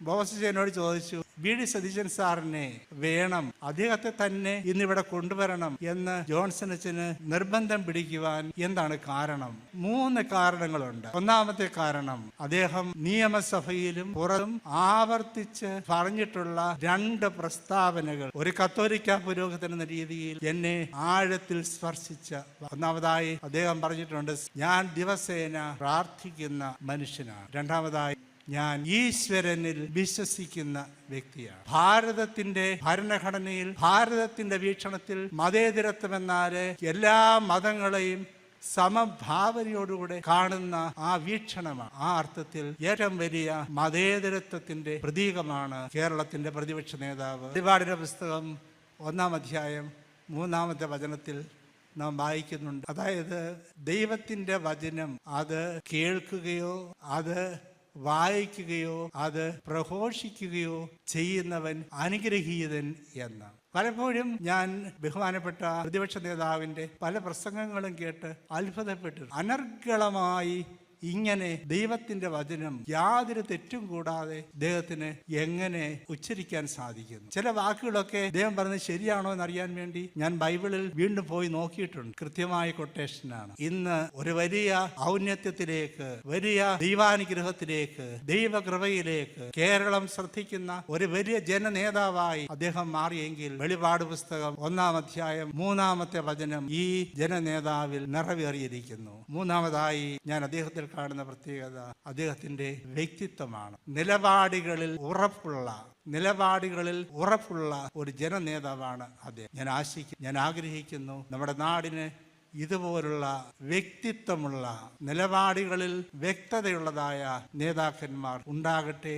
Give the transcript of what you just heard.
ബോസിനോട് ചോദിച്ചു, വി.ഡി. സതീശൻ സാറിനെ വേണം, അദ്ദേഹത്തെ തന്നെ ഇന്നിവിടെ കൊണ്ടുവരണം എന്ന് ജോൺസൺ അച്ഛന് നിർബന്ധം പിടിക്കുവാൻ എന്താണ് കാരണം? 3 കാരണങ്ങളുണ്ട്. ഒന്നാമത്തെ കാരണം, അദ്ദേഹം നിയമസഭയിലും പുറത്തും ആവർത്തിച്ച് പറഞ്ഞിട്ടുള്ള 2 പ്രസ്താവനകൾ ഒരു കത്തോലിക്ക പുരോഹിതൻ എന്ന രീതിയിൽ എന്നെ ആഴത്തിൽ സ്പർശിച്ച. ഒന്നാമതായി അദ്ദേഹം പറഞ്ഞിട്ടുണ്ട്, ഞാൻ ദിവസേന പ്രാർത്ഥിക്കുന്ന മനുഷ്യനാണ്. രണ്ടാമതായി, ഞാൻ ഈശ്വരനിൽ വിശ്വസിക്കുന്ന വ്യക്തിയാണ്. ഭാരതത്തിന്റെ ഭരണഘടനയിൽ, ഭാരതത്തിന്റെ വീക്ഷണത്തിൽ മതേതരത്വം എന്നാൽ എല്ലാ മതങ്ങളെയും സമഭാവനയോടുകൂടെ കാണുന്ന ആ വീക്ഷണമാണ്. ആ അർത്ഥത്തിൽ ഏറ്റവും വലിയ മതേതരത്വത്തിന്റെ പ്രതീകമാണ് കേരളത്തിന്റെ പ്രതിപക്ഷ നേതാവ്. വെളിപാടിന്റെ പുസ്തകം 1-ാം അധ്യായം 3-ാമത്തെ വചനത്തിൽ നാം വായിക്കുന്നുണ്ട്. അതായത് ദൈവത്തിന്റെ വചനം അത് കേൾക്കുകയോ അത് വായിക്കുകയോ അത് പ്രഘോഷിക്കുകയോ ചെയ്യുന്നവൻ അനുഗ്രഹീതൻ എന്ന്. പലപ്പോഴും ഞാൻ ബഹുമാനപ്പെട്ട പ്രതിപക്ഷ നേതാവിൻ്റെ പല പ്രസംഗങ്ങളും കേട്ട് അത്ഭുതപ്പെട്ടു. അനർഗളമായി ഇങ്ങനെ ദൈവത്തിന്റെ വചനം യാതൊരു തെറ്റും കൂടാതെ ദൈവത്തിന് എങ്ങനെ ഉച്ചരിക്കാൻ സാധിക്കുന്നു? ചില വാക്കുകളൊക്കെ ദൈവം പറഞ്ഞത് ശരിയാണോ എന്നറിയാൻ വേണ്ടി ഞാൻ ബൈബിളിൽ വീണ്ടും പോയി നോക്കിയിട്ടുണ്ട്. കൃത്യമായ കൊട്ടേഷനാണ്. ഇന്ന് ഒരു വലിയ ഔന്നത്യത്തിലേക്ക്, വലിയ ദൈവാനുഗ്രഹത്തിലേക്ക്, ദൈവകൃപയിലേക്ക് കേരളം ശ്രദ്ധിക്കുന്ന ഒരു വലിയ ജനനേതാവായി അദ്ദേഹം മാറിയെങ്കിൽ വെളിപാട് പുസ്തകം 1-ാം അധ്യായം 3-ാമത്തെ വചനം ഈ ജനനേതാവിൽ നിറവേറിയിരിക്കുന്നു. മൂന്നാമതായി ഞാൻ അദ്ദേഹത്തിൽ കാണുന്ന പ്രത്യേകത അദ്ദേഹത്തിന്റെ വ്യക്തിത്വമാണ്. നിലപാടുകളിൽ ഉറപ്പുള്ള ഒരു ജനനേതാവാണ് അദ്ദേഹം. ഞാൻ ആഗ്രഹിക്കുന്നു നമ്മുടെ നാടിന് ഇതുപോലുള്ള വ്യക്തിത്വമുള്ള, നിലപാടുകളിൽ വ്യക്തതയുള്ളതായ നേതാക്കന്മാർ ഉണ്ടാകട്ടെ.